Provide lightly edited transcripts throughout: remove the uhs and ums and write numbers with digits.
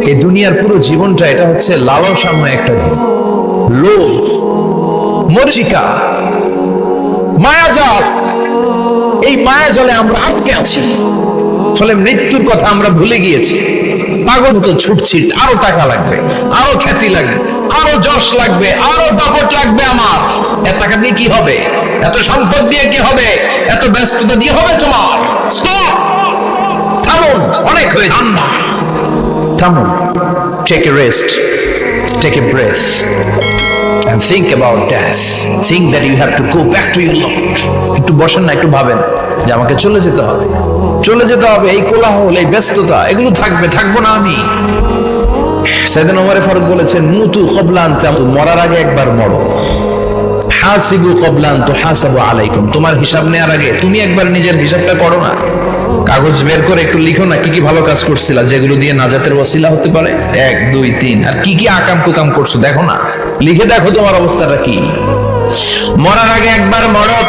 এই দুনিয়ার পুরো জীবনটা এটা হচ্ছে লালসাময় একটা লোভ, মরিচিকা, মায়াজাল। এই মায়াজালে আমরা আটকে আছি, ফলে মৃত্যুর কথা আমরা ভুলে গিয়েছি। পাগল মতো ছুটছি, আরো টাকা লাগবে, আরো খ্যাতি লাগবে, আরো যশ লাগবে, আরো দাপট লাগবে। আমার এত টাকা দিয়ে কি হবে? এত সম্পদ দিয়ে কি হবে? এত ব্যস্ততা দিয়ে হবে তোমার? স্টপ, থামুন, অনেক হয়ে যান না, থামুন। Take a rest, take a breath and think about death. Think that you have to go back to your Lord. একটু বসেন না, একটু ভাবেন যে আমাকে চলে যেতে হবে, চলে যেতে হবে। এই কোলাহল, এই ব্যস্ততা, এগুলো থাকবে, থাকবো না আমি। সাইয়েদনা ওমর ফারুক বলেছেন, মুতু ক্বাবলা আন তামুতু, মরার আগে একবার মরো। হাসিবু ক্বাবলা আন তুহাসাবু আলাইকুম, তোমার হিসাব নেওয়ার আগে তুমি একবার নিজের হিসাবটা করো না। কাগজ বের করে একটু লিখো না, কি কি ভালো কাজ করছিলা যেগুলো দিয়ে নাজাতের ওয়াসিলা হতে পারে, 1 2 3, আর কি কি আকাম কুকাম করছো দেখো না, লিখে দেখো তোমার অবস্থাটা কি। মরার আগে একবার মরো।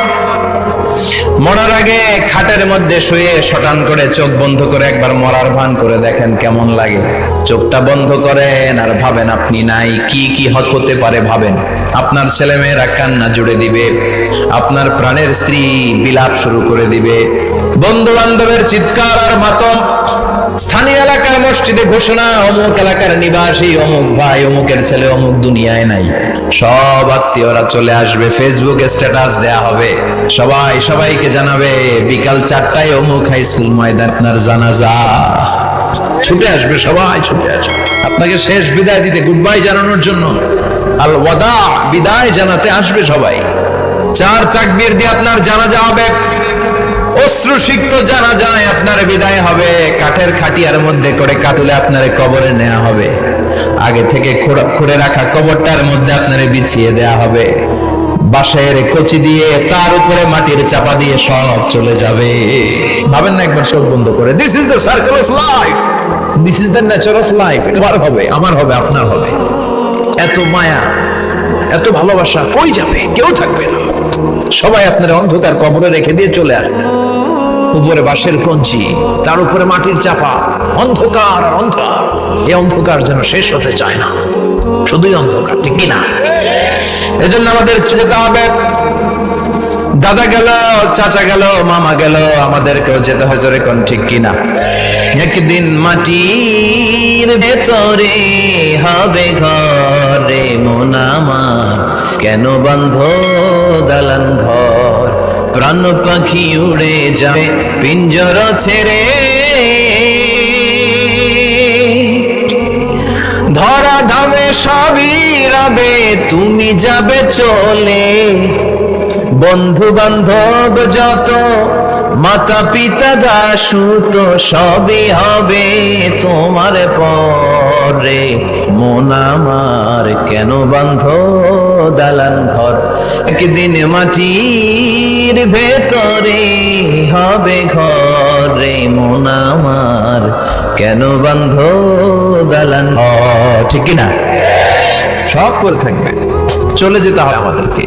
মরার আগে খাটের মধ্যে শুয়ে শটান করে চোখ বন্ধ করে একবার মরার ভান করে দেখেন কেমন লাগে। চোখটা বন্ধ করেন আর ভাবেন আপনি নাই, কি কি হতে পারে ভাবেন। আপনার ছেলেমেয়েরা কান্না জুড়ে দিবে, আপনার প্রাণের স্ত্রী বিলাপ শুরু করে দিবে, বন্ধু বান্ধবের চিৎকার আর মাতম, স্থানীয় এলাকার মসজিদে ঘোষণা, অমুক এলাকার নিবাসী অমুক ভাই, অমুকের ছেলে অমুক দুনিয়ায় নাই। সব আত্মীয়রা চলে আসবে, ফেসবুকে স্ট্যাটাস দেয়া হবে, সবাই সবাইকে জানাবে বিকাল 4টায় অমুক হাই স্কুল ময়দান আপনার জানাজা। ছুটে আসবে, সবাই ছুটে আসবে আপনাকে শেষ বিদায় দিতে, গুড বাই জানানোর জন্য, আল ওয়াদা, বিদায় জানাতে আসবে সবাই। 4 তাকবীর দিয়ে আপনার জানাজা হবে, অশ্রুসিক্ত জানাজায় আপনার বিদায় হবে। কাঠের খাটিয়ার মধ্যে করে কাটুলে আপনার কবরে নেওয়া হবে, আগে থেকে খুঁড়ে রাখা কবরটার মধ্যে আপনার বিছিয়ে দেয়া হবে, বাঁশের কচি দিয়ে তার উপরে মাটির চাপা দিয়ে সব চলে যাবে। ভাবেন না একবার চোখ বন্ধ করে, this is the circle of life, this is the nature of life. এবার হবে, আমার হবে, আপনার হবে। এত মায়া, এত ভালোবাসা কই যাবে? কেউ থাকবে না, সবাই আপনার অন্ধকার কবরে রেখে দিয়ে চলে আসবে। উপরে বাঁশের কঞ্চি, তার উপরে মাটির চাপা, অন্ধকার আর অন্ধকার। এই অন্ধকার যেন শেষ হতে চায় না, শুধুই অন্ধকার, ঠিক কিনা? এজন্য আমাদের যেতে হবে। দাদা গেল, চাচা গেল, মামা গেল, আমাদেরকেও যেতে হয়, জোরে কোন ঠিক কিনা? একদিন মাটির ভেতরে হবে ঘরে মন আমার, কেন বন্ধ দালান ঘর, প্রাণ পাখি উড়ে যাবে পিঞ্জর ছেড়ে, ধরা ধামে সবই রবে, তুমি যাবে চলে, বন্ধু বান্ধব যত, মাতা পিতা দাসুত, সবই হবে তোমার পরে, মন আমার কেন বন্ধ দালান ঘর, একদিন মাটির ভেতরে হবে ঘরে মন আমার, কেন বন্ধ দালান ঘর, ঠিক কিনা? সব করে থাকবে, চলে যেতে হবে আমাদেরকে।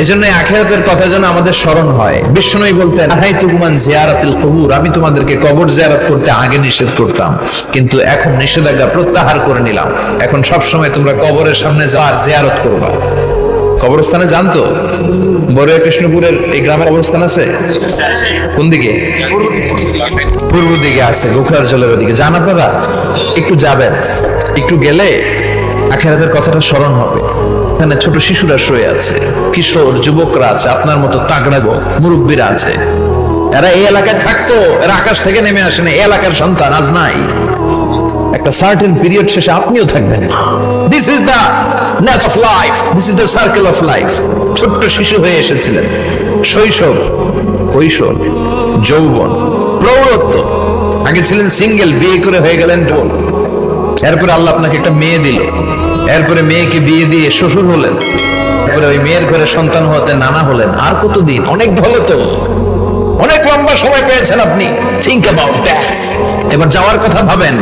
এজন্য আখিরাতের কথা যেন আমাদের স্মরণ হয়। বিশ্বনবী বলতেন, নাহাইতুকুমান জিয়ারাতিল কবুর, আমি তোমাদেরকে কবর জিয়ারত করতে আগে নিষেধ করতাম, কিন্তু এখন নিষেধাজ্ঞা প্রত্যাহার করে নিলাম। এখন সব সময় তোমরা কবরের সামনে যাওয়ার জিয়ারত করবা। কবরস্থানে জানতো বড়ুয়া কৃষ্ণপুরের এই গ্রামের অবস্থান আছে কোন দিকে? পূর্ব দিকে আছে, গোখরার জলের ওদিকে। যান আপনারা, একটু যাবেন, একটু গেলে আখিরাতের কথাটা স্মরণ হবে। এখানে ছোট শিশুরা শুয়ে আছে, কিশোর যুবকরা আছে, আপনার মতো তাগড়া মুরব্বীরা আছে। এরা এই এলাকায় থাকতো, এরা আকাশ থেকে নেমে আসে না, এই এলাকার সন্তান আজ নাই। একটা সার্টেন পিরিয়ড শেষে আপনিও থাকবেন। This is the nature of life, this is the circle of life. ছোট্ট শিশু হয়ে এসেছিলেন, শৈশব, কৈশোর, যৌবন, প্রৌঢ়ত্ব। আগে ছিলেন সিঙ্গেল, বিয়ে করে হয়ে গেলেন ঢোল। এরপরে আল্লাহ আপনাকে একটা মেয়ে দিল, এরপরে মেয়েকে বিয়ে দিয়ে শ্বশুর হলেন, এরপরে ওই মেয়ের ঘরে সন্তান হতে নানা হলেন। আর কতদিন? অনেক ভালো তো, অনেক লম্বা সময় পেয়েছেন আপনি। Think about that. এবার যাওয়ার কথা ভাবেন,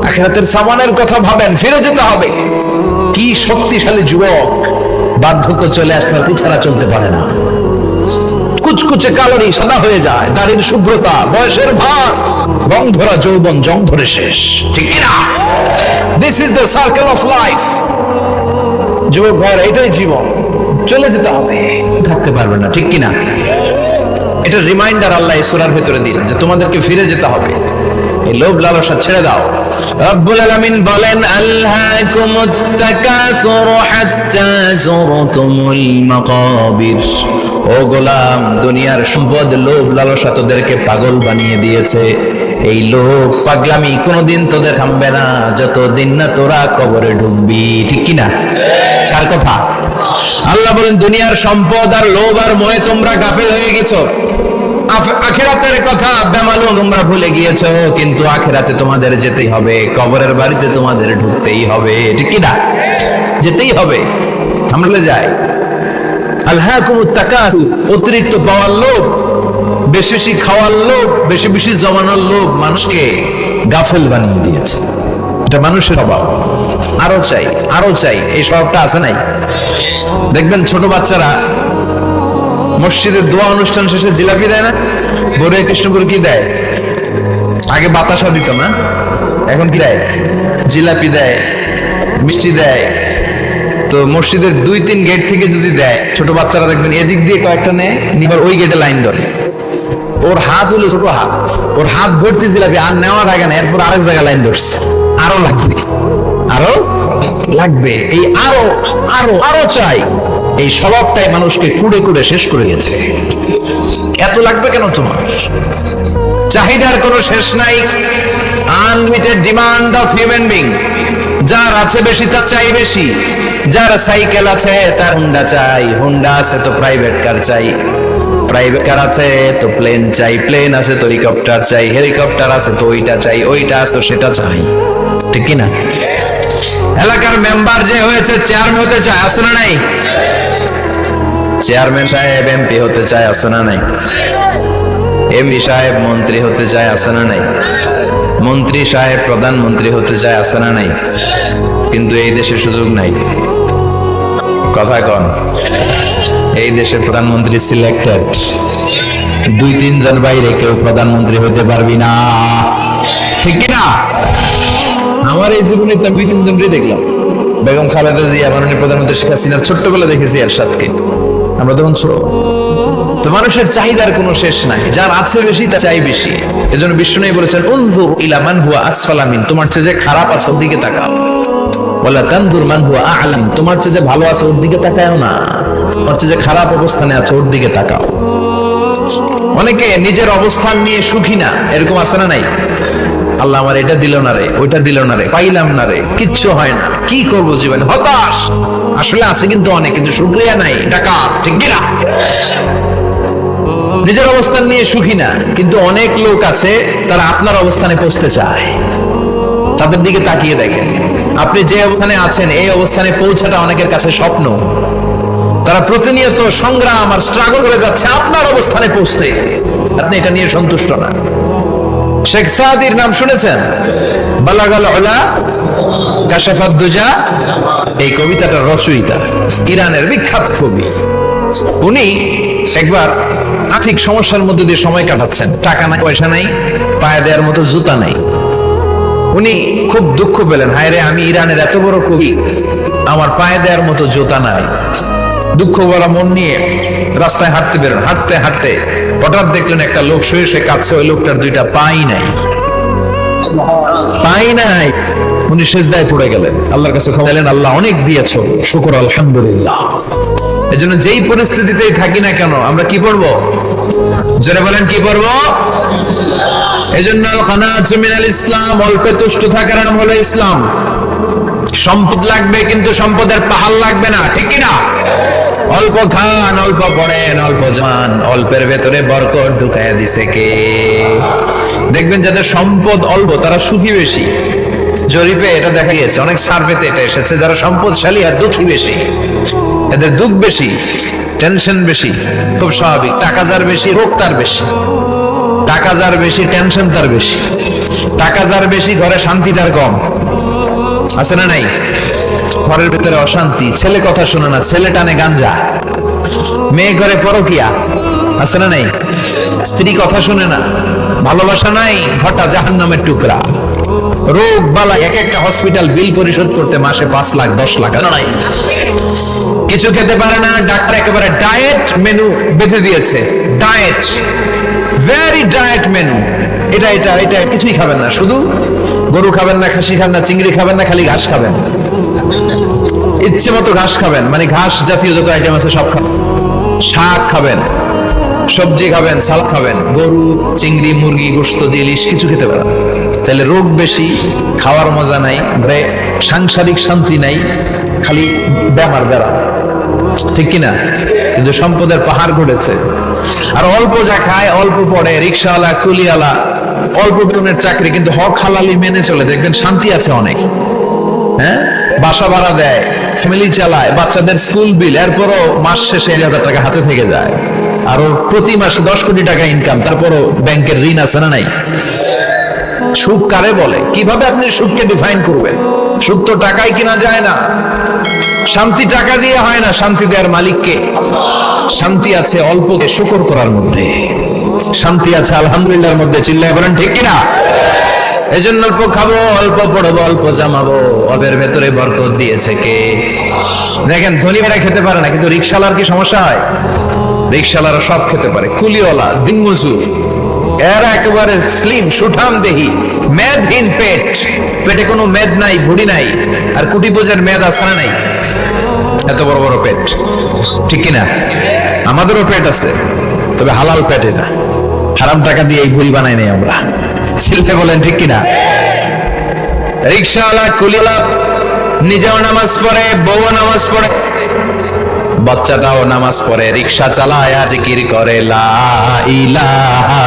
আখিরাতের সামানের কথা ভাবেন, ফিরে যেতে হবে। কি শক্তিশালী যুবক, বার্ধক্য চলে আসলে পিছাড়া চলতে পারে না, কুচকুচে কালোরি সাদা হয়ে যায়, দাড়ির শুভ্রতা, বয়সের ভার, রং ধরা যৌবন জং ধরে শেষ, ঠিক না? This is the circle of life. যুবক ভাইরা, এটাই জীবন, চলে যেতে হবে, থাকতে পারবে না, ঠিক কিনা? এটা রিমাইন্ডার আল্লাহ এই সূরার ভিতরে দিয়েছেন যে তোমাদেরকে ফিরে যেতে হবে, এই লোভ লালসা ছেড়ে দাও। রব্বুল আলামিন বলেন, আলহাকুমুত তাকাসুর হাত্তা যুরতুমুল মাকাবির। ও গোলাম, দুনিয়ার সম্পদ, লোভ লালসা তোদেরকে পাগল বানিয়ে দিয়েছে। এই লোভ পাগলামি কোনোদিন তোদের থামবে না যতদিন না তোরা কবরে ঢুকবি, ঠিক কিনা? কার কথা? আল্লাহ বলেন, দুনিয়ার সম্পদ আর লোভ আর মোহে তোমরা গাফেল হয়ে গেছো, আখিরাতের কথা বেমালুম তোমরা ভুলে গিয়েছো। কিন্তু আখিরাতে তোমাদের যেতেই হবে, কবরের বাড়িতে তোমাদের ঢুকতেই হবে, ঠিক কি না? যেতেই হবে। আমরা যাই আলহাকুমুত তাকাসুর, অতিরিক্ত পাওয়ার লোভ, বেশি বেশি খাওয়ার লোভ, বেশি বেশি জমানোর লোভ মানুষকে গাফেল বানিয়ে দিয়েছে। এটা মানুষের অভাব, আরো চাই আরো চাই, এই স্বভাবটা আছে নাই? দেখবেন ছোট বাচ্চারা মসজিদের দোয়া অনুষ্ঠান শেষে জিলাপি দেয় না? বড় কৃষ্ণপুর কি দেয়? আগে বাতাসা দিত না, এখন কি দেয়? জিলাপি দেয়, মিষ্টি দেয়। তো মসজিদের 2-3 গেট থেকে যদি দেয়, ছোট বাচ্চারা দেখবেন এদিক দিয়ে কয়েকটা নেয়, নিবার ওই গেটে লাইন ধরে। ওর হাত হলো ছোট হাত, ওর হাত ভর্তি জিলাপি, আর নেওয়ার আগে না, এরপর আরেক জায়গায় লাইন ধরছে, আরো লাগবে, আরো লাগবে, এই আরো আরো আরো চাই। এই স্বভাবটাই মানুষকে কুড়ে কুড়ে শেষ করে গেছে। এত লাগবে কেন তোমার? চাহিদার কোনো শেষ নাই। Unlimited demand of human being. যার আছে বেশি তার চাই বেশি, যার সাইকেল আছে তার হুন্ডা চাই, হুন্ডা আছে তো প্রাইভেট কার চাই, প্রাইভেট কার আছে তো প্লেন চাই, প্লেন আছে তো হেলিকপ্টার চাই, হেলিকপ্টার আছে তো ওইটা চাই, ওইটা আছে তো সেটা চাই, ঠিক কি না? এলাকার মেম্বার যে হয়েছে চেয়ারম্যান হতে চায়, আছে না নাই? চেয়ারম্যান সাহেব এমপি হতে চায়, আছে না নাই? এমপি সাহেব মন্ত্রী হতে চায়, আছে না নাই? মন্ত্রী সাহেব প্রধানমন্ত্রী হতে চায়, আছে না নাই? কিন্তু এই দেশে সুযোগ নাই। কথা কন, এই দেশে প্রধানমন্ত্রী সিলেক্টেড, 2-3 জন বাইরে কেউ প্রধানমন্ত্রী হতে পারবি না, ঠিক কিনা? আমার এই জীবনে তো 2-3 জনই দেখলাম। বেগম খালেদা জিয়া, মাননীয় প্রধানমন্ত্রী শেখ হাসিনার ছোট্টবেলা দেখেছি এরশাদকে, আমরা তখন ছোট। তো মানুষের চাহিদার কোনো শেষ নাই, যার আছে বেশি তার চাই বেশি। এজন্য বিষ্ণু বলেছেন, উনজুর ইলা মান হুয়া আসফালা মিন, তোমার চেয়ে যে খারাপ আছে ওর দিকে তাকাও। ওয়ালা তানজুর মান হুয়া আ'লা, তোমার চেয়ে যে ভালো আছে ওর দিকে তাকাও না, তোমার চেয়ে যে খারাপ অবস্থানে আছে ওর দিকে তাকাও। অনেকে নিজের অবস্থান নিয়ে সুখী না, এরকম আছে না নাই? আল্লাহ আমার এটা দিল না রে, ওইটা দিল না রে, পাইলাম না রে, কিচ্ছু হয় না, কি করবো জীবনে, হতাশ। আসলে আছে কিন্তু অনেক, কিন্তু শুকরিয়া নাই, ডাকাত, ঠিক কিনা? নিজের অবস্থান নিয়ে সুখী না, কিন্তু অনেক লোক আছে তারা আপনার অবস্থানে পৌঁছতে চায়। তাদের দিকে তাকিয়ে দেখেন, আপনি যে অবস্থানে আছেন এই অবস্থানে পৌঁছাটা অনেকের কাছে স্বপ্ন। তারা প্রতিনিয়ত সংগ্রাম আর স্ট্রাগল করে যাচ্ছে আপনার অবস্থানে পৌঁছতে, আপনি এটা নিয়ে সন্তুষ্ট না। শেখ সাদির নাম শুনেছেন? বালাগাল উলা কাশাফাত দুজা, এই কবিতাটার রচয়িতা, ইরানের বিখ্যাত কবি। উনি একবার আর্থিক সমস্যার মধ্যে দিয়ে সময় কাটাচ্ছেন, টাকা নাই, পয়সা নাই, পায়ে দেওয়ার মতো জুতা নাই। উনি খুব দুঃখ পেলেন, হায় রে, আমি ইরানের এত বড় কবি, আমার পায়ে দেওয়ার মতো জুতা নাই। দুঃখ ভরা মন নিয়ে রাস্তায় হাঁটতে বেরোন, হাঁটতে হাঁটতে হঠাৎ দেখলেন একটা লোক শুয়ে শুয়ে কাঁদছে, ওই লোকটার 2টা পাই নাই, পাই নাই। উনি সেজদায় পড়ে গেলেন, আল্লাহর কাছে ক্ষমা চাইলেন, আল্লাহ অনেক দিয়েছো, শুকর আলহামদুলিল্লাহ। এজন্য যেই পরিস্থিতিতেই থাকি না কেন আমরা কি পড়বো? জোরে বলেন, কি পড়বো? এজন্য আল কানাতু মিনাল ইসলাম, অল্পে তুষ্ট থাকার নাম হলো ইসলাম। সম্পদ লাগবে কিন্তু সম্পদের পাহাড় লাগবে না, ঠিক কি না? অল্প খান, অল্প পড়েন, অল্প জান, অল্পের ভেতরে বরকত ঢুকাইয়া দিছে কে? দেখবেন যাদের সম্পদ অল্প তারা সুখী বেশি। জরিপে এটা দেখা গিয়েছে, অনেক সার্ভেতে এটা এসেছে, যারা সম্পদশালী আর দুঃখী বেশি, এদের দুঃখ বেশি, টেনশন বেশি। খুব স্বাভাবিক, টাকা যার বেশি রোগ তার বেশি, টাকা যার বেশি টেনশন তার বেশি, টাকা যার বেশি ঘরে শান্তি তার কম, আছে না নাই? ঘরের ভিতরে অশান্তি, ছেলে কথা শোনে না, ছেলে টানে গাঞ্জা, মেয়ে ঘরে পরকিয়া, আছে না নাই? স্ত্রী কথা শোনে না, ভালোবাসা নাই, ঘটা জাহান্নামের টুকরা। রোগ বালা, এক একটা হসপিটাল বিল পরিশোধ করতে মাসে 5 লাখ 10 লাখ নাই। কিছু খেতে পারে না, ডাক্তার একেবারে ডায়েট মেনু বেঁধে দিয়েছে। Diet, very diet menu. এটা এটা এটা কিছুই খাবেন না, শুধু গরু খাবেন না, খাসি খাবেন না, চিংড়ি খাবেন না, খালি ঘাস খাবেন। ইচ্ছে মতো ঘাস খাবেন, মানে ঘাস জাতীয় যত আইটেম আছে সব খাবেন। শাক খাবেন, সবজি খাবেন, সালাদ খাবেন। গরু, চিংড়ি, মুরগি, গোশত, ইলিশ কিছু খেতে পারেন। তাহলে রোগ বেশি, খাওয়ার মজা নাই, সাংসারিক শান্তি নাই, খালি বেমার বেড়া, ঠিক কিনা? কিন্তু সম্পদের পাহাড় ঘটেছে। আর অল্প যা খায়, অল্প পড়ে, রিক্সাওয়ালা, কুলিওয়ালা, অল্প বেতনের চাকরি, কিন্তু হক হালালি মেনে চলে, দেখবেন শান্তি আছে অনেক। হ্যাঁ, বাসা ভাড়া দেয়, ফ্যামিলি চালায়, বাচ্চাদের স্কুল বিল, এরপরও মাস শেষে 1,000 টাকা হাতে থেকে যায়। আর ওর প্রতি মাসে 10 কোটি টাকা ইনকাম, তারপরও ব্যাংকের ঋণ আছে না নাই? সুখ কারে বলে? কিভাবে আপনি সুখকে ডিফাইন করবেন? সুখ তো টাকায় কিনা যায় না, শান্তি টাকা দিয়ে হয় না, শান্তি দেওয়ার মালিককে। শান্তি আছে অল্পকে শুকর করার মধ্যে, শান্তি আছে আলহামদুলিল্লাহর মধ্যে। চিল্লায় বলেন ঠিক কিনা? এই জন্য অল্প খাবো, অল্প পড়বো, অল্প জামাবো, অবের ভেতরে বরকত দিয়েছে কে? দেখেন, ধনী ভাইরা খেতে পারে না, কিন্তু রিক্সাওয়ালার কি সমস্যা হয়? রিক্সাওয়ালারা সব খেতে পারে, কুলিওয়ালা, দিনমজুর, এরা একেবারে স্লিম সুঠাম দেহি, মেদহীন পেট, পেটে কোনো মেদ নাই, ভুড়ি নাই। আর কুটি পূজার মেদ আছে না নাই? এত বড় বড় পেট, ঠিক কিনা? আমাদেরও পেট আছে, তবে হালাল পেটে না, হারাম টাকা দিয়ে এই ভুড়ি বানাই নাই আমরা। ছেলে বলেন ঠিক কিনা? রিক্সাওয়ালা, কুলিওয়ালা নিজেও নামাজ পড়ে, বউ নামাজ পড়ে, বাচ্চাটাও নামাজ পড়ে, রিক্সা চালায়, জিকির করে লা ইলাহা